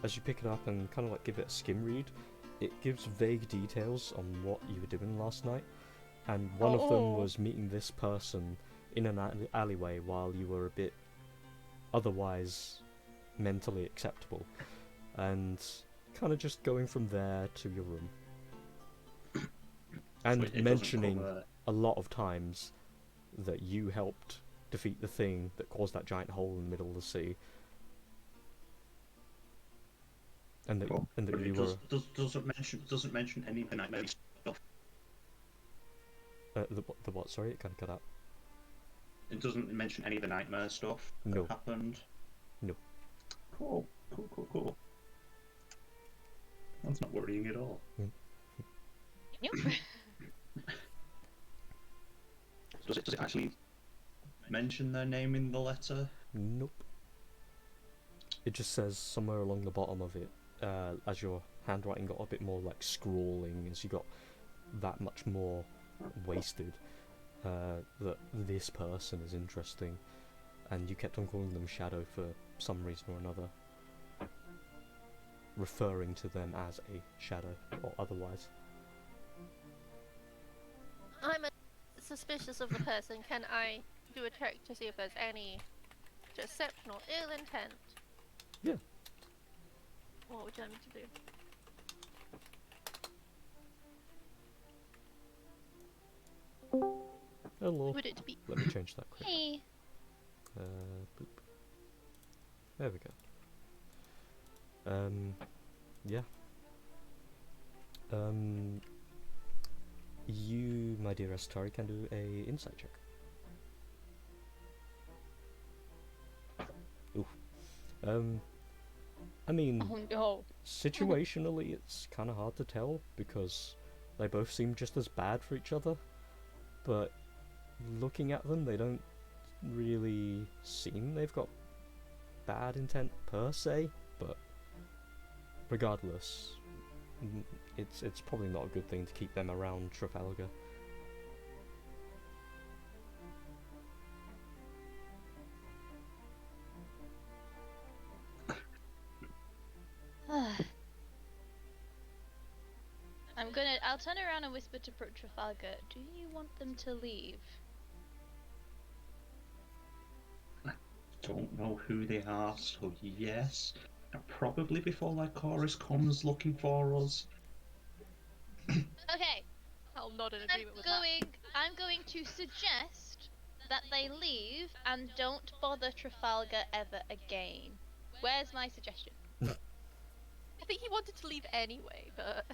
as you pick it up and kind of like give it a skim read, it gives vague details on what you were doing last night. And one of them was meeting this person in an alleyway while you were a bit otherwise mentally acceptable. And kind of just going from there to your room. And It mentioning doesn't cover- a lot of times that you helped defeat the thing that caused that giant hole in the middle of the sea. And that, Well, and that but you it were... doesn't mention any of the nightmare stuff. the what, sorry? It kind of cut out. It doesn't mention any of the nightmare stuff No. that happened. No. Cool. That's not worrying at all. Nope. Does it actually mention their name in the letter? Nope. it just says somewhere along the bottom of it, as your handwriting got a bit more like scrawling, as you got that much more wasted, that this person is interesting, and you kept on calling them Shadow for some reason or another, referring to them as a shadow or otherwise. I'm suspicious of the person. Can I do a check to see if there's any deception or ill intent? Yeah. What would you like me to do? Hello. Would it be Let me change that quick. Hey. Boop. There we go. Yeah. You, my dear Astari, can do a insight check. Oof. I mean, Oh no. situationally, it's kind of hard to tell because they both seem just as bad for each other, but looking at them, they don't really seem they've got bad intent per se, but regardless, it's probably not a good thing to keep them around Trafalgar. I'll turn around and whisper to Trafalgar, do you want them to leave? Don't know who they are, so yes. And probably before Lycoris comes looking for us. Okay, I'll nod in agreement with I'm going to suggest that they leave and don't bother Trafalgar ever again. Where's my suggestion? that. I think he wanted to leave anyway, but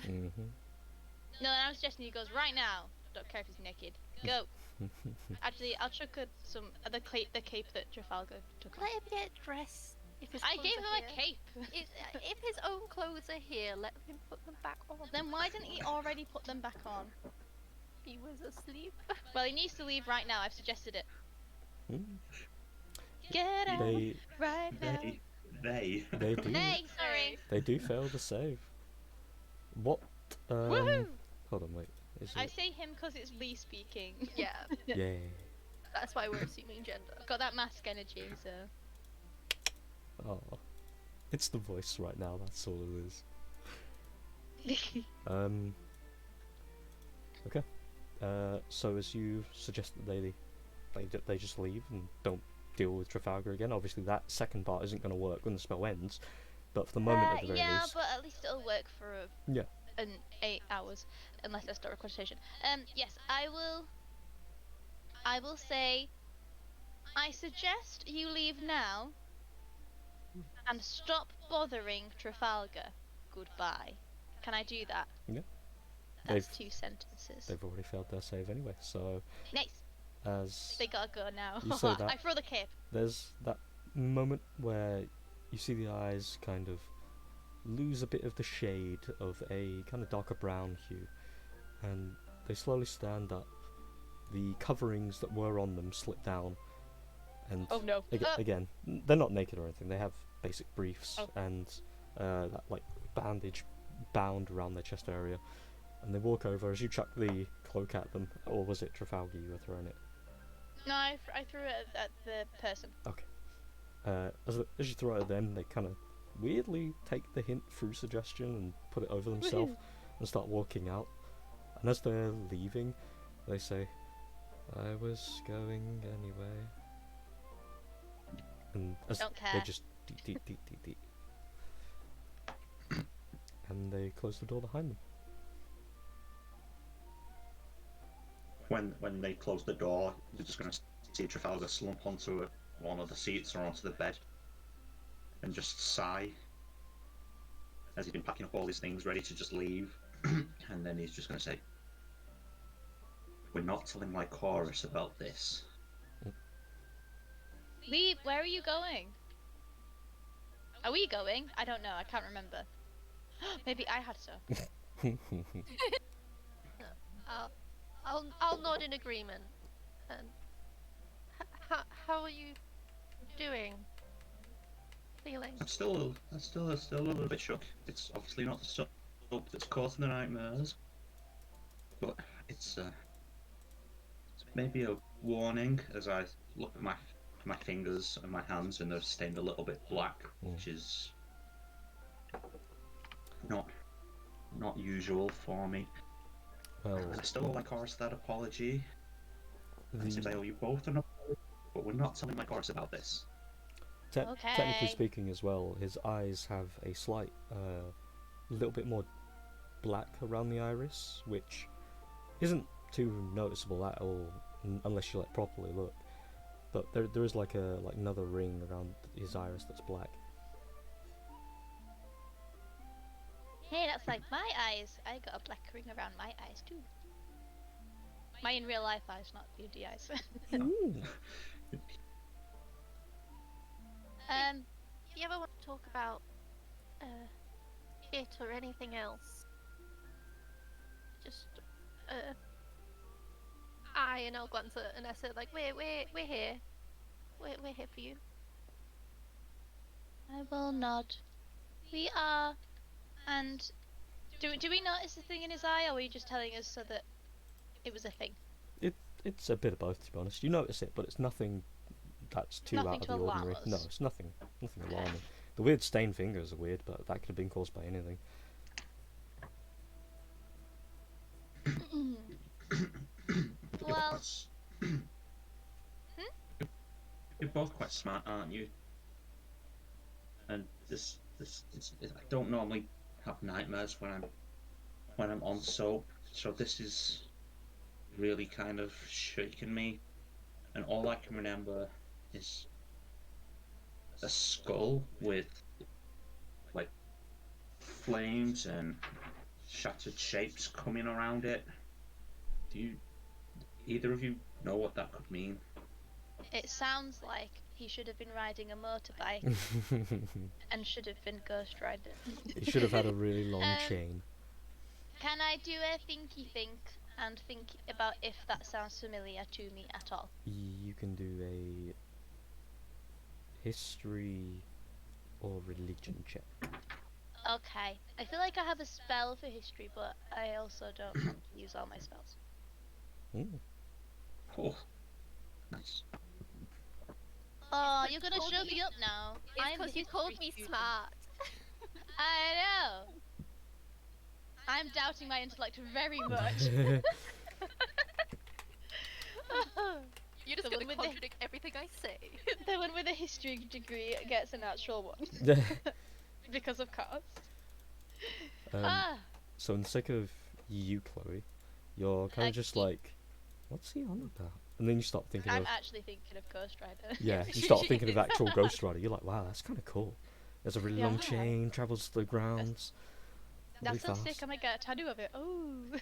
No, and I'm suggesting he goes right now. Don't care if he's naked. Go. Actually, I'll chuck the cape that Trafalgar took off. let him get dressed. If his I clothes gave are him a here. cape. If his own clothes are here, let him put them back on. Then why didn't he already put them back on? He was asleep. Well, he needs to leave right now. I've suggested it. Hmm. Get out They right now. They. they do Hey, sorry. they do fail the save. What? Woohoo! Hold on, wait. Is I it? say him because it's Lee speaking. Yeah, Yeah. that's why we're assuming gender. Got that mask energy, so. Oh, it's the voice right now. That's all it is. Okay. So as you suggest that they just leave and don't deal with Trafalgar again. Obviously, that second part isn't going to work when the spell ends. But for the moment, at the very yeah, least, but at least it'll work for yeah. 8 hours, unless I start a quotation. Yes, I will say, I suggest you leave now, and stop bothering Trafalgar. Goodbye. Can I do that? Yeah. That's 2 sentences. They've already failed their save anyway. So Nice. as They gotta go now. You say that. I throw the cape. there's that moment where you see the eyes kind of lose a bit of the shade of a kind of darker brown hue, and they slowly stand up. The coverings that were on them slip down, and Oh no. again, they're not naked or anything. They have basic briefs Oh. and that like bandage bound around their chest area, and they walk over as you chuck the cloak at them. Or was it Trafalgar you were throwing it? No, I threw it at the person. As you throw it at them, they kind of weirdly take the hint through suggestion and put it over themselves and start walking out. And as they're leaving, they say, "I was going anyway." And as Don't they care. just deet. And they close the door behind them. When they close the door, you're just going to see Trafalgar slump onto one of the seats or onto the bed and just sigh as he's been packing up all his things ready to just leave. And then he's just going to say, "We're not telling Lycoris about this." Leave. Where are you going? Are we going? I don't know. I can't remember. Maybe I had to. I'll nod in agreement. And how are you doing? feeling? I'm still a little bit shook. It's obviously not the soap that's causing the nightmares, but it's maybe a warning as I look at my fingers and my hands, and they're stained a little bit black, which is not usual for me. Well, I still owe my chorus that apology. And since I the owe you both an apology, but we're not telling my chorus about this. technically Okay. speaking as well, his eyes have a slight, little bit more black around the iris, which isn't too noticeable at all unless you like properly look. But there is like another ring around his iris that's black. Hey, that's like my eyes. I got a black ring around my eyes too. My in real life eyes, not 3D eyes. Ooh. If you ever want to talk about it or anything else, just and I'll glance at Anessa like we're here. We're here for you. I will nod. We are. And do we notice the thing in his eye, or were you just telling us so that it was a thing? It's a bit of both, to be honest. You notice it, but it's nothing that's too Nothing out of to the alarm ordinary. us. No, it's nothing alarming. The weird stained fingers are weird, but that could have been caused by anything. Well, You're both quite smart, aren't you? And I don't normally have nightmares when I'm on soap, so this is really kind of shaking me. And all I can remember is a skull with like flames and shattered shapes coming around it. Do you either of you know what that could mean? it sounds like he should have been riding a motorbike and should have been ghost riding. He should have had a really long chain. Can I do a thinky think and think about if that sounds familiar to me at all? You can do a history or religion check. Okay. I feel like I have a spell for history, but I also don't want to use all my spells. Ooh. Oh, nice. Oh, you're gonna called show me- me up now. It's I'm because the you called history me student. smart. I know. I'm doubting my intellect very much. You're just The gonna one with the- contradict everything I say. The one with a history degree gets a natural one because of course. So in the sake of you, Chloe, you're kind of just Okay. like, what's he on about? And then you start thinking I'm of, actually thinking of Ghost Rider. yeah, you start thinking of actual Ghost Rider. You're like, wow, that's kind of cool. There's a really long Yeah. chain, travels the grounds. Really That sounds fast. sick. I might get a tattoo of it. Oh.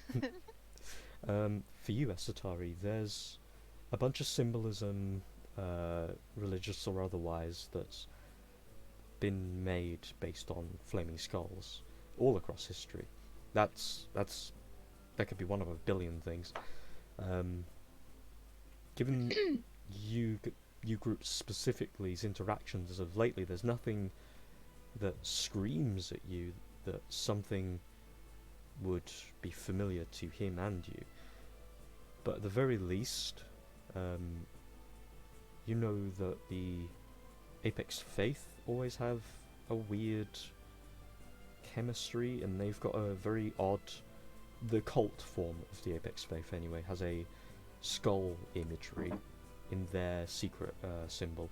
For you, Esatari, there's a bunch of symbolism, religious or otherwise, that's been made based on flaming skulls all across history. That could be one of a billion things. Given you group specifically's interactions as of lately, there's nothing that screams at you that something would be familiar to him and you. But at the very least, you know that the Apex Faith always have a weird chemistry, and they've got a very odd... The cult form of the Apex Faith, anyway, has a skull imagery in their secret symbol.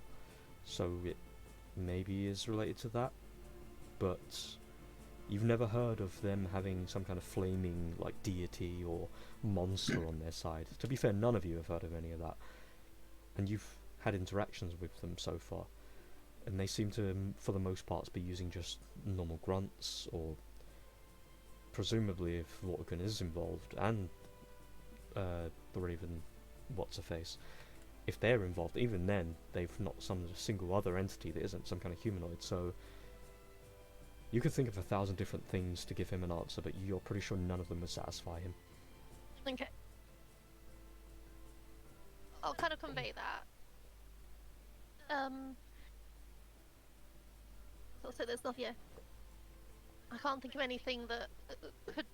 So it maybe is related to that, but you've never heard of them having some kind of flaming like deity or monster on their side. To be fair, none of you have heard of any of that, and you've had interactions with them so far, and they seem to, for the most part, be using just normal grunts, or presumably if Vortigan is involved, and the Raven, what's-her-face, if they're involved, even then, they've not summoned a single other entity that isn't some kind of humanoid, so you could think of 1,000 different things to give him an answer, but you're pretty sure none of them would satisfy him. Okay. I'll kind of convey that. So there's nothing. Yeah, I can't think of anything that could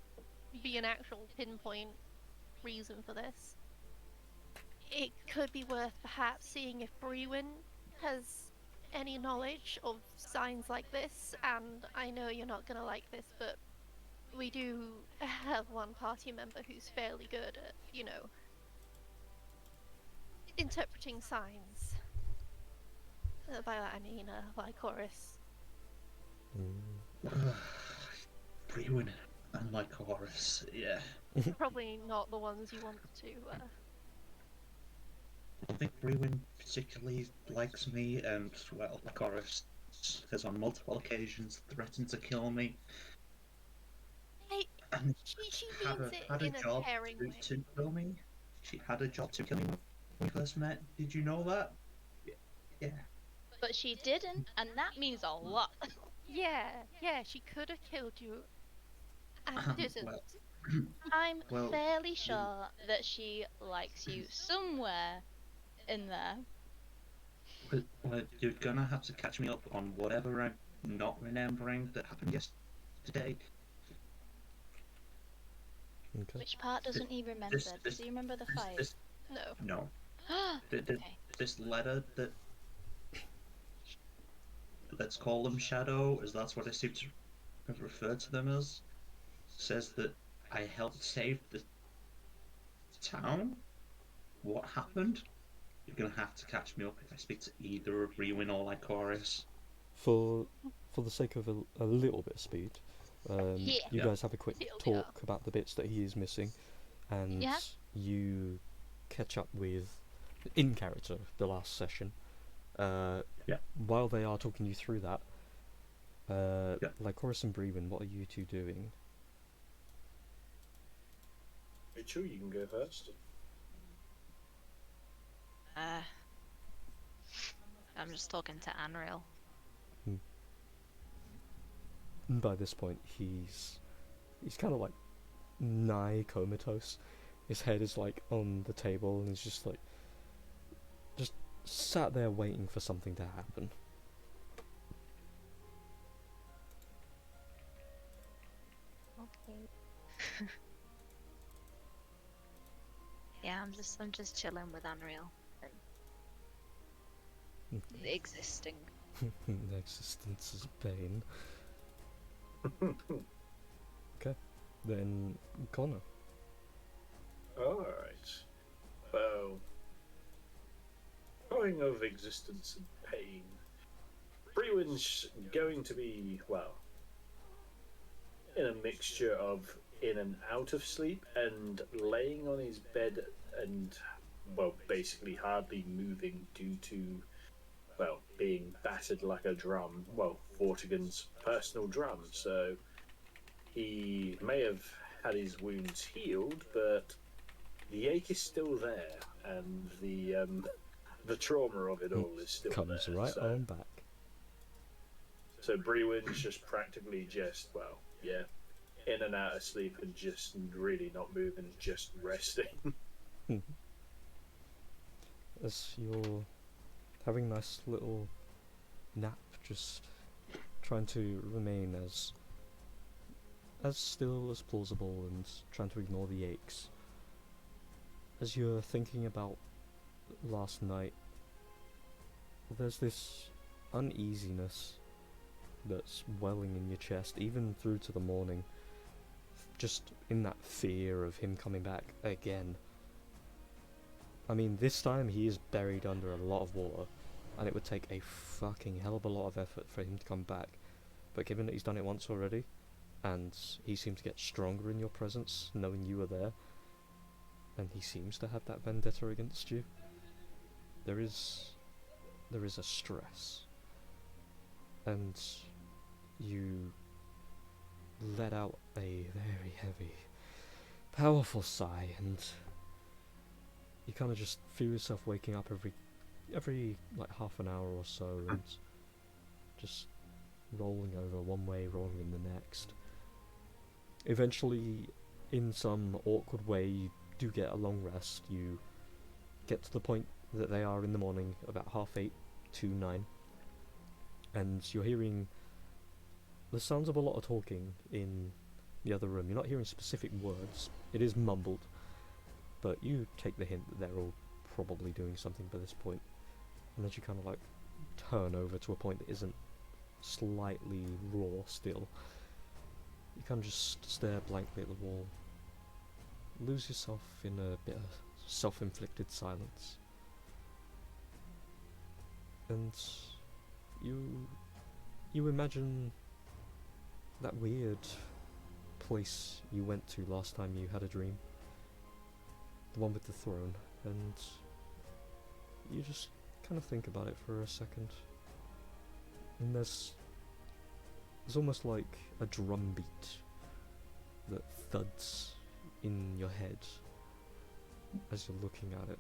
be an actual pinpoint reason for this. It could be worth perhaps seeing if Brewin has any knowledge of signs like this, and I know you're not gonna like this, but we do have one party member who's fairly good at, interpreting signs. By that I mean Lycoris. Brewin and Lycoris, yeah. Probably not the ones you want to. I don't think Brewin particularly likes me, and, well, Lycoris has on multiple occasions threatened to kill me. Hey, And she had means a, had it a in a job caring way. to kill me. She had a job to kill me when we first met. Did you know that? Yeah. But she didn't, and that means a lot. Yeah, she could have killed you and didn't. Well, I'm Well, fairly sure that she likes you somewhere in there. well, you're gonna have to catch me up on whatever I'm not remembering that happened yesterday. Okay. Which part doesn't he remember? Does he remember the fight? No. Okay. This letter that, let's call them Shadow, as that's what I seem to have referred to them as, says that I helped save the town. What happened? You're gonna have to catch me up if I speak to either of Rewin or Lycoris. For the sake of a little bit of speed, you Yeah. guys have a quick TLDR. talk about the bits that he is missing, and Yeah. you catch up with, in character, the last session. While they are talking you through that, Lycoris and Brewin, what are you two doing? Rachel, you can go first. I'm just talking to Anriel. And by this point, he's kind of like nigh comatose. His head is like on the table, and he's just sat there waiting for something to happen. Okay. Yeah, I'm just chilling with Unreal and existing. The existence is pain. Okay, then Connor. Alright. Well, going of existence and pain, Brewin's going to be, well, in a mixture of in and out of sleep and laying on his bed and, well, basically hardly moving due to, well, being battered like a drum. Well, Vortigern's personal drum, so he may have had his wounds healed, but the ache is still there, and the trauma of it all is still Comes there. right so, on back. So Brewin's just practically just, well, yeah, in and out of sleep and just really not moving, just resting. As you're having a nice little nap, just trying to remain as still as plausible and trying to ignore the aches. As you're thinking about last night, there's this uneasiness that's welling in your chest, even through to the morning. Just in that fear of him coming back again. I mean, this time he is buried under a lot of water, and it would take a fucking hell of a lot of effort for him to come back. But given that he's done it once already, and he seemed to get stronger in your presence, knowing you were there, and he seems to have that vendetta against you, there is a stress. And you let out a very heavy, powerful sigh, and you kind of just feel yourself waking up every like half an hour or so, and just rolling over one way, rolling in the next. Eventually, in some awkward way, you do get a long rest. You get to the point that they are in the morning, about 8:30 to 9, and you're hearing the sounds of a lot of talking in the other room. You're not hearing specific words. It is mumbled, but you take the hint that they're all probably doing something by this point. And as you kind of like turn over to a point that isn't slightly raw still, you kind of just stare blankly at the wall. Lose yourself in a bit of self-inflicted silence. And you imagine that weird place you went to last time you had a dream. The one with the throne. And you just kind of think about it for a second. And there's almost like a drum beat that thuds in your head as you're looking at it.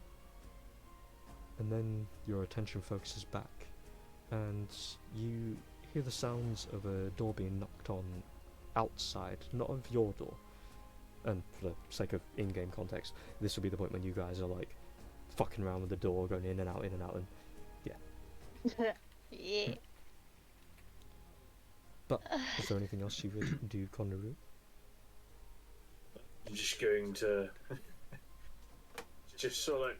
And then your attention focuses back, and you hear the sounds of a door being knocked on outside, not of your door. And for the sake of in-game context, this will be the point when you guys are like fucking around with the door, going in and out, and yeah. Yeah. But is there anything else you would do, Conneru? I'm just going to just sort of like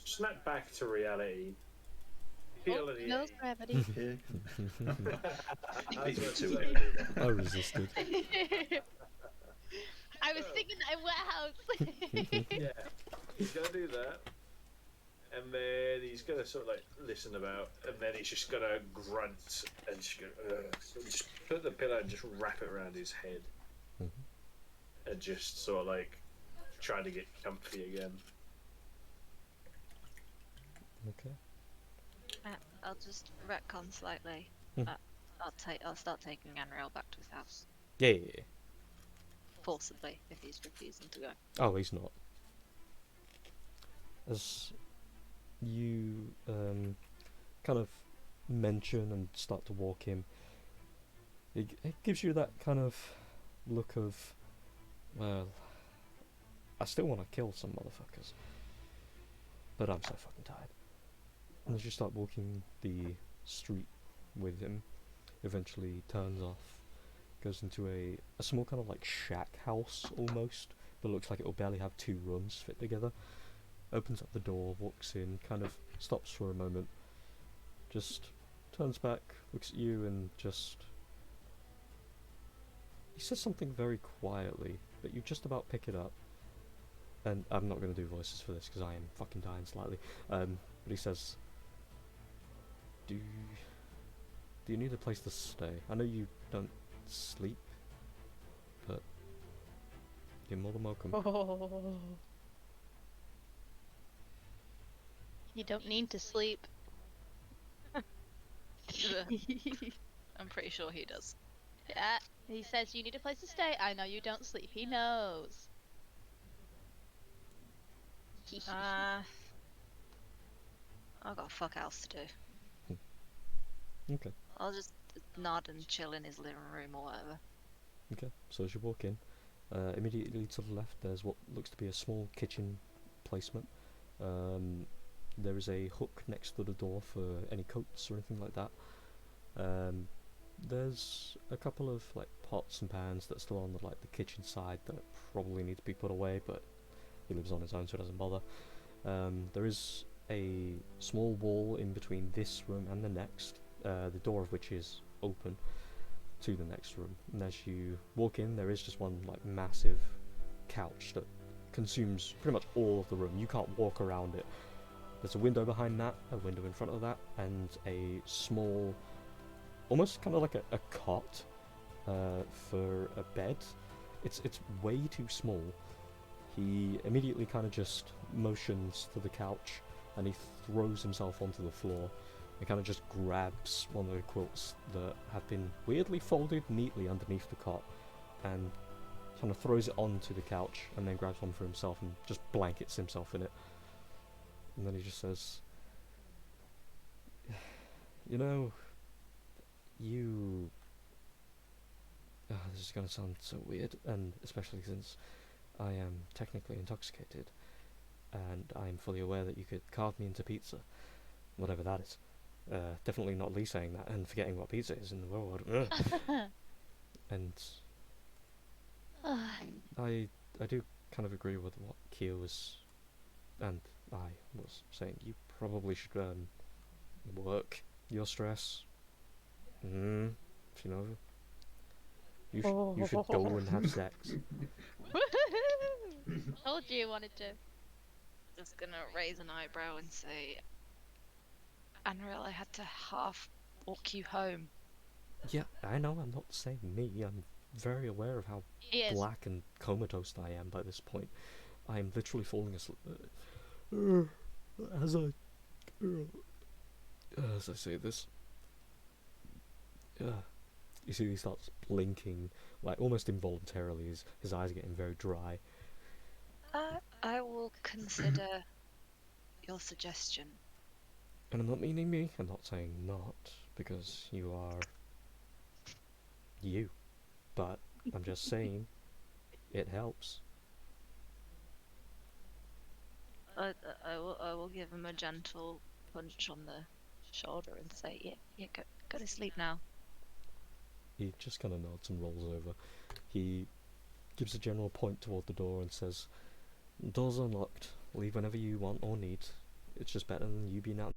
snap back to reality. Feel Oh, it. no gravity. Beat me to it. I resisted. I was thinking that warehouse. Yeah, he's gonna do that, and then he's gonna sort of like listen about, and then he's just gonna grunt and just go, just put the pillow and just wrap it around his head, and just sort of like try to get comfy again. Okay. I'll just retcon slightly. Mhm. I'll start taking Anriel back to his house Yeah. forcibly if he's refusing to go. Oh, he's not. As you kind of mention and start to walk him, it gives you that kind of look of, well, I still want to kill some motherfuckers, but I'm so fucking tired. And as you start walking the street with him, eventually turns off, goes into a small kind of like shack house almost, but looks like it will barely have 2 rooms fit together. Opens up the door, walks in, kind of stops for a moment, just turns back, looks at you, and just... He says something very quietly, but you just about pick it up. And I'm not going to do voices for this because I am fucking dying slightly. But he says, Do you need a place to stay? I know you don't sleep, but you're more than welcome. Oh. You don't need to sleep. I'm pretty sure he does. Yeah, he says you need a place to stay. I know you don't sleep. He knows. I've got fuck else to do. Okay. I'll just nod and chill in his living room or whatever. Okay, so as you walk in, immediately to the left there's what looks to be a small kitchen placement. There is a hook next to the door for any coats or anything like that. There's a couple of like pots and pans that are still on the kitchen side that probably need to be put away, but he lives on his own so it doesn't bother. There is a small wall in between this room and the next, the door of which is open to the next room. And as you walk in, there is just one like massive couch that consumes pretty much all of the room. You can't walk around it. There's a window behind that, a window in front of that, and a small, almost kind of like a cot for a bed. It's way too small. He immediately kind of just motions to the couch, and he throws himself onto the floor and kind of just grabs one of the quilts that have been weirdly folded neatly underneath the cot and kind of throws it onto the couch, and then grabs one for himself and just blankets himself in it. And then he just says, you know, this is going to sound so weird, and especially since I am technically intoxicated, and I'm fully aware that you could carve me into pizza, whatever that is. Definitely not Lee saying that and forgetting what pizza is in the world. Ugh. And I do kind of agree with what Kia was and I was saying. You probably should work your stress. You know, you should go and have sex. Told you you wanted to. Just gonna raise an eyebrow and say, Unreal, I had to half walk you home. Yeah, I know. I'm not saying me. I'm very aware of how He is. black and comatose I am by this point. I am literally falling asleep as I say this. You see, he starts blinking, like almost involuntarily. His eyes are getting very dry. I will consider your suggestion. And I'm not meaning me. I'm not saying not, because you are you. But I'm just saying it helps. I will give him a gentle punch on the shoulder and say, yeah, go to sleep now. He just kind of nods and rolls over. He gives a general point toward the door and says, "Door's unlocked. Leave whenever you want or need. It's just better than you being out